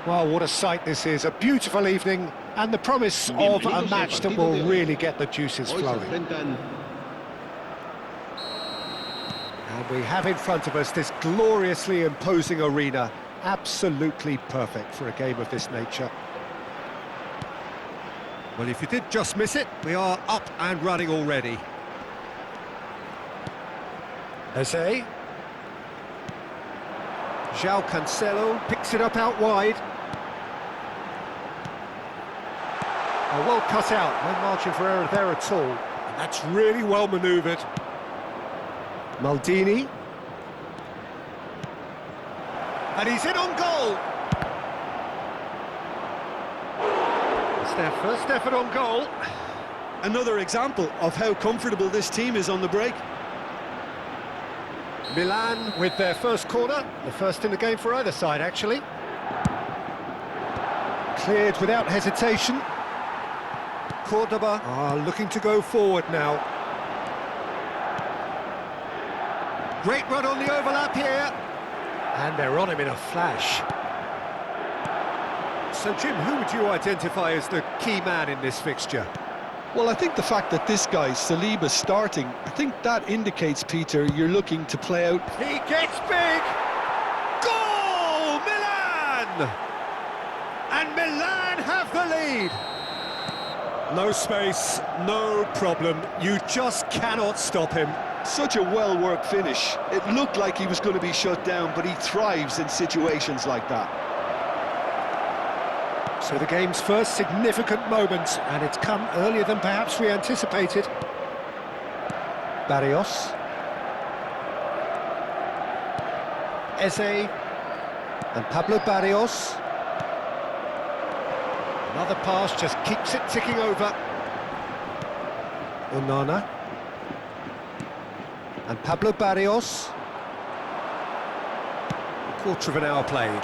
Well, what a sight this is. A beautiful evening and the promise of a match that will really get the juices flowing. And we have in front of us this gloriously imposing arena. Absolutely perfect for a game of this nature. Well, if you did just miss it, we are up and running already. Eze. João Cancelo picks it up out wide. Oh, well cut out, no margin for error there at all. And that's really well manoeuvred. Maldini. And he's in on goal. It's their first effort on goal. Another example of how comfortable this team is on the break. Milan with their first corner, the first in the game for either side, actually. Cleared without hesitation. Cordoba are looking to go forward now. Great run on the overlap here. And they're on him in a flash. So, Jim, who would you identify as the key man in this fixture? Well, I think the fact that this guy, Saliba's starting, I think that indicates, Peter, you're looking to play out. He gets big! Goal! Milan! And Milan have the lead! No space, no problem. You just cannot stop him. Such a well-worked finish. It looked like he was going to be shut down, but he thrives in situations like that. So the game's first significant moment, and it's come earlier than perhaps we anticipated. Barrios. Eze. And Pablo Barrios. Another pass just keeps it ticking over. Onana. And Pablo Barrios. A quarter of an hour played.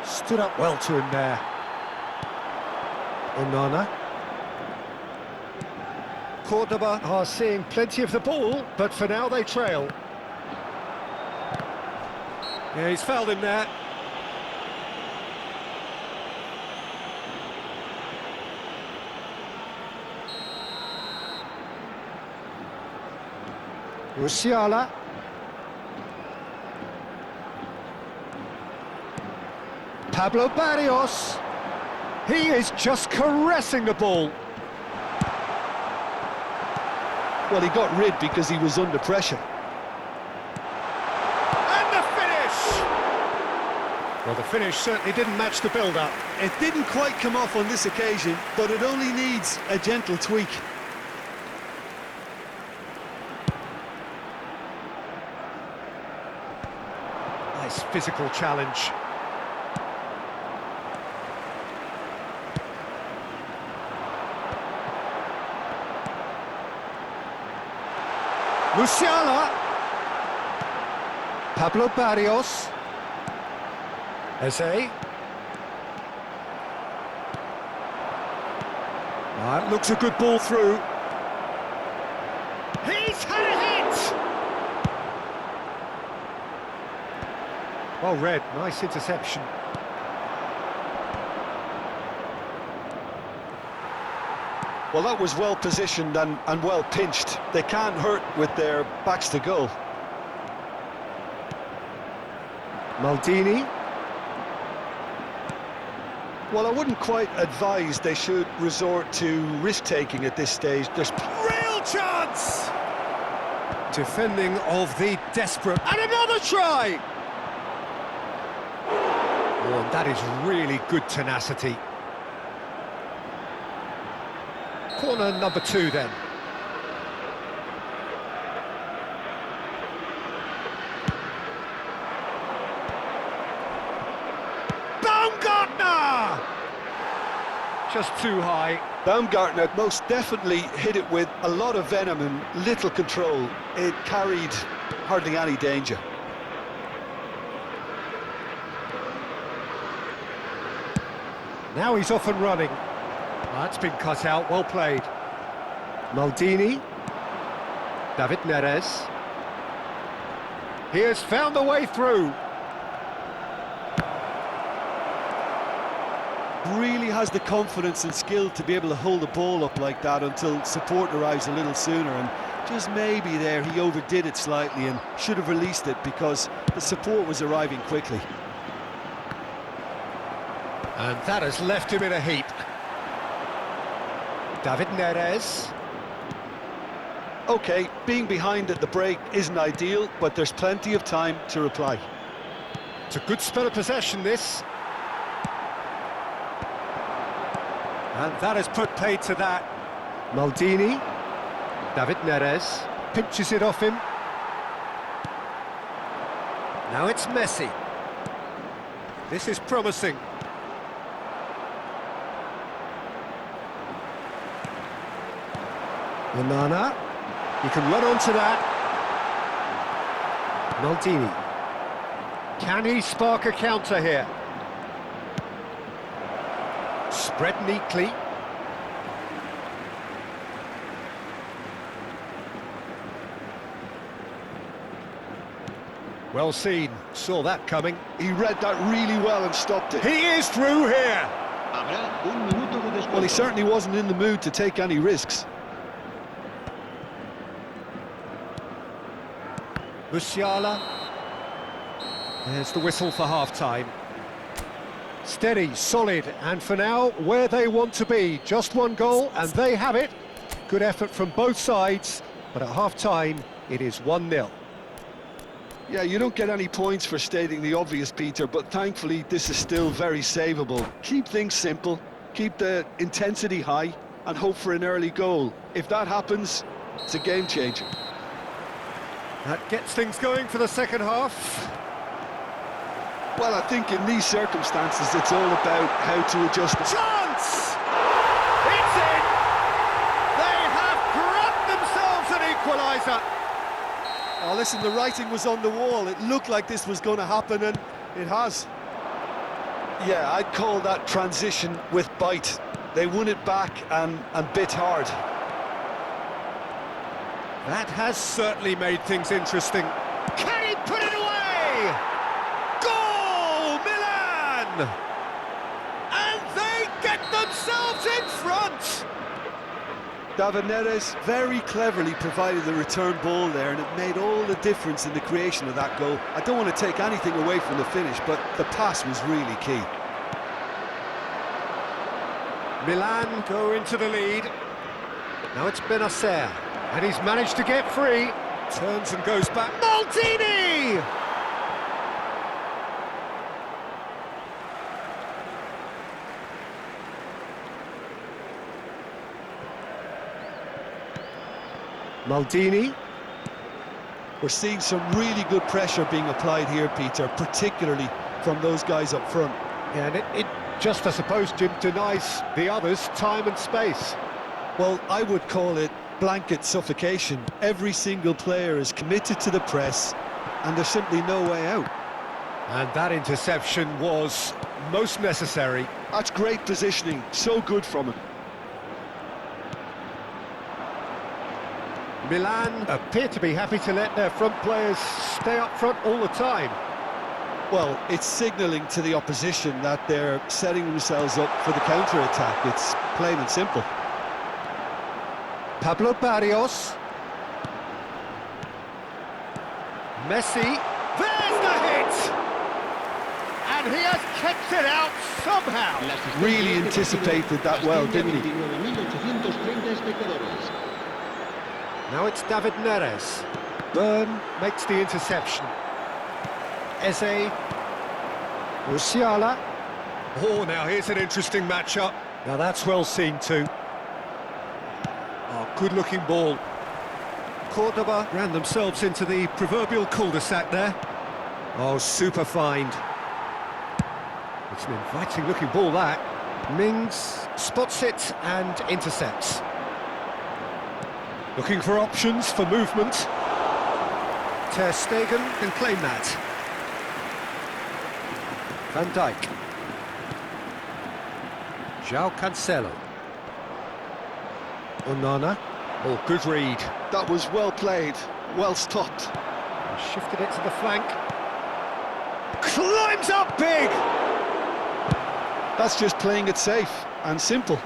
Stood up well to him there. Onana. Cordoba are seeing plenty of the ball, but for now they trail. Yeah, he's fouled him there. Musiala. Pablo Barrios. He is just caressing the ball. Well, he got rid because he was under pressure. And the finish! Well, the finish certainly didn't match the build-up. It didn't quite come off on this occasion, but it only needs a gentle tweak. Nice physical challenge. Musiala. Pablo Barrios. Eze. That looks a good ball through. He's had a hit! Well read, nice interception. Well, that was well positioned and well pinched. They can't hurt with their backs to goal. Maldini. Well, I wouldn't quite advise they should resort to risk-taking at this stage. There's Real chance! Defending of the desperate. And another try! Oh, and that is really good tenacity. Corner number 2 then. Baumgartner! Just too high. Baumgartner most definitely hit it with a lot of venom and little control. It carried hardly any danger. Now he's off and running. That's been cut out, well played. Maldini. David Neres. He has found the way through. Really has the confidence and skill to be able to hold the ball up like that until support arrives a little sooner, and just maybe there he overdid it slightly and should have released it because the support was arriving quickly. And that has left him in a heap. David Neres. OK, being behind at the break isn't ideal, but there's plenty of time to reply. It's a good spell of possession, this. And that has put paid to that. Maldini. David Neres. Pinches it off him. Now it's Messi. This is promising. Onana. He can run onto that. Maldini. Can he spark a counter here? Spread neatly. Well seen, saw that coming. He read that really well and stopped it. He is through here! Well, he certainly wasn't in the mood to take any risks. Musiala. There's the whistle for half-time. Steady, solid, and for now, where they want to be. Just one goal, and they have it. Good effort from both sides, but at half-time, it is 1-0. Yeah, you don't get any points for stating the obvious, Peter, but thankfully this is still very savable. Keep things simple, keep the intensity high, and hope for an early goal. If that happens, it's a game changer. That gets things going for the second half. Well, I think in these circumstances, it's all about how to adjust. Chance! It's in! They have grabbed themselves an equaliser. Oh, listen, the writing was on the wall. It looked like this was going to happen, and it has. Yeah, I'd call that transition with bite. They won it back and bit hard. That has certainly made things interesting. Can he put it away? Goal, Milan! And they get themselves in front! David Neres very cleverly provided the return ball there, and it made all the difference in the creation of that goal. I don't want to take anything away from the finish, but the pass was really key. Milan go into the lead. Now it's Benacer, and he's managed to get free. Turns and goes back. Maldini! Maldini. We're seeing some really good pressure being applied here, Peter, particularly from those guys up front. Yeah, and it just, I suppose, Jim, denies the others time and space. Well, I would call it blanket suffocation. Every single player is committed to the press, and there's simply no way out. And that interception was most necessary. That's great positioning, so good from him. Milan appear to be happy to let their front players stay up front all the time. Well, it's signalling to the opposition that they're setting themselves up for the counter-attack. It's plain and simple. Pablo Barrios. Messi. There's the hit! And he has kept it out somehow. Really anticipated that well, didn't he? Now it's David Neres. Byrne makes the interception. Eze. Musiala. Oh, now here's an interesting matchup. Now that's well seen too. Oh, good-looking ball. Cordoba Ran themselves into the proverbial cul-de-sac there. Oh, super find. It's an inviting-looking ball, that. Mings spots it and intercepts. Looking for options for movement. Ter Stegen Can claim that. Van Dijk. João Cancelo. Onana. Oh, good read. That was well played, well stopped. He shifted it to the flank. Climbs up big! That's just playing it safe and simple.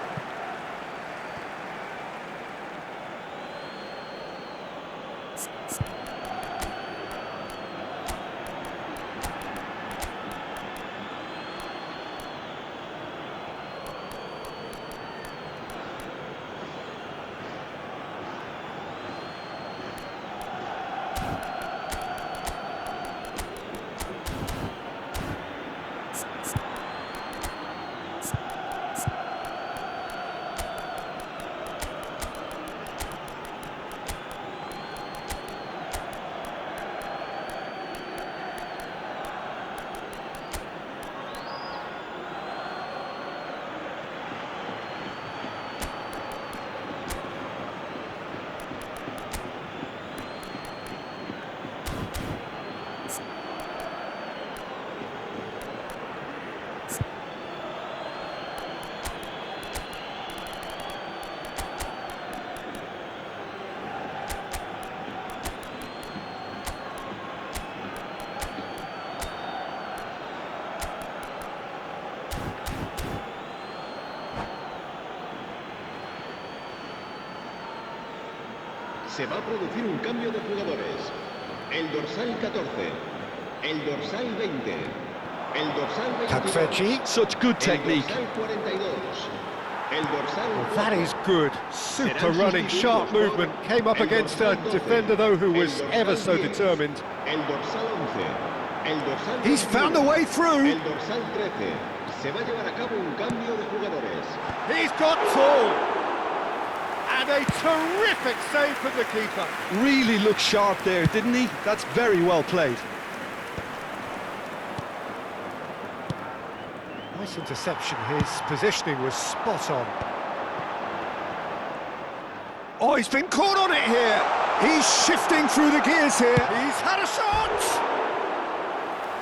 Se va a producir un cambio de jugadores. El dorsal 14, el dorsal 20, el dorsal 22, Takvechi. Such good technique. el dorsal 42, el dorsal That is good. Super running, sharp movement. Came up against a defender, though, who was ever so determined. El dorsal 11, el dorsal He's found a way through. el dorsal 13. Se va a llevar a cabo un cambio de jugadores. He's got tall. And a terrific save from the keeper. Really looked sharp there, didn't he? That's very well played. Nice interception. His positioning was spot on. Oh, he's been caught on it here. He's shifting through the gears here. He's had a shot!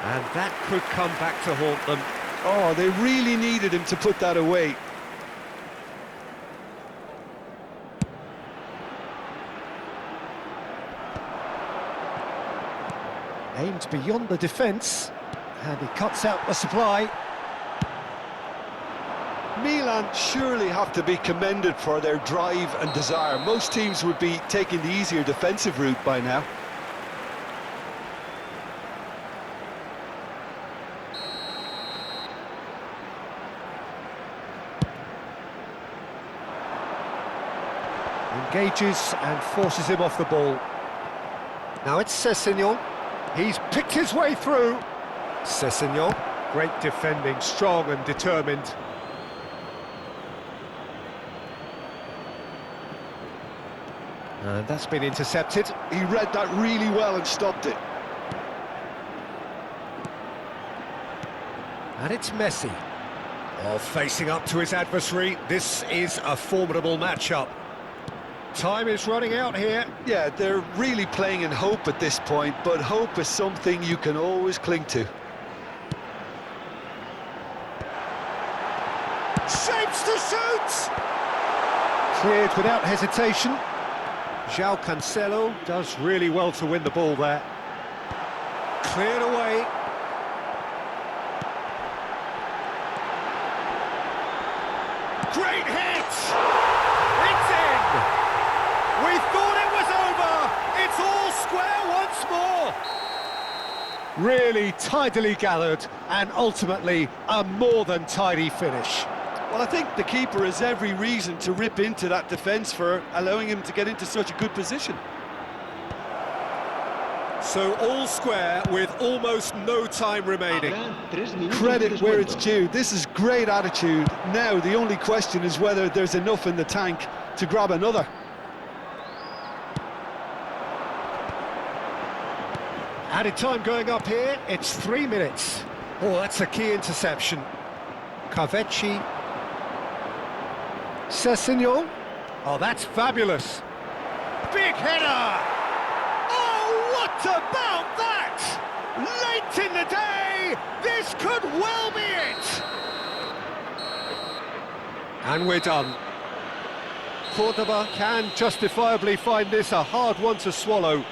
And that could come back to haunt them. Oh, they really needed him to put that away. Aimed beyond the defence, and he cuts out the supply. Milan surely have to be commended for their drive and desire. Most teams would be taking the easier defensive route by now. Engages and forces him off the ball. Now it's Sezona. He's picked his way through. Sezona, great defending, strong and determined. And that's been intercepted. He read that really well and stopped it. And it's Messi. Oh, facing up to his adversary. This is a formidable matchup. Time is running out here. Yeah, they're really playing in hope at this point, but hope is something you can always cling to. Shapes to shoot! Cleared without hesitation. João Cancelo does really well to win the ball there. Cleared away. Great hit! It's in! We thought it was over! It's all square once more! Really tidily gathered, and ultimately a more than tidy finish. Well, I think the keeper has every reason to rip into that defence for allowing him to get into such a good position. So all square with almost no time remaining. Credit where it's due. This is great attitude. Now the only question is whether there's enough in the tank to grab another. Added time going up here, it's 3 minutes. Oh, that's a key interception. Carvecchi. Sezona. Oh, that's fabulous. Big header! Oh, what about that? Late in the day, this could well be it! And we're done. Cordoba can justifiably find this a hard one to swallow.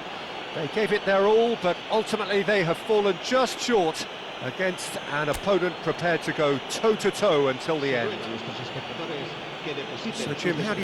They gave it their all, but ultimately they have fallen just short against an opponent prepared to go toe-to-toe until the end. So, Jim, how do you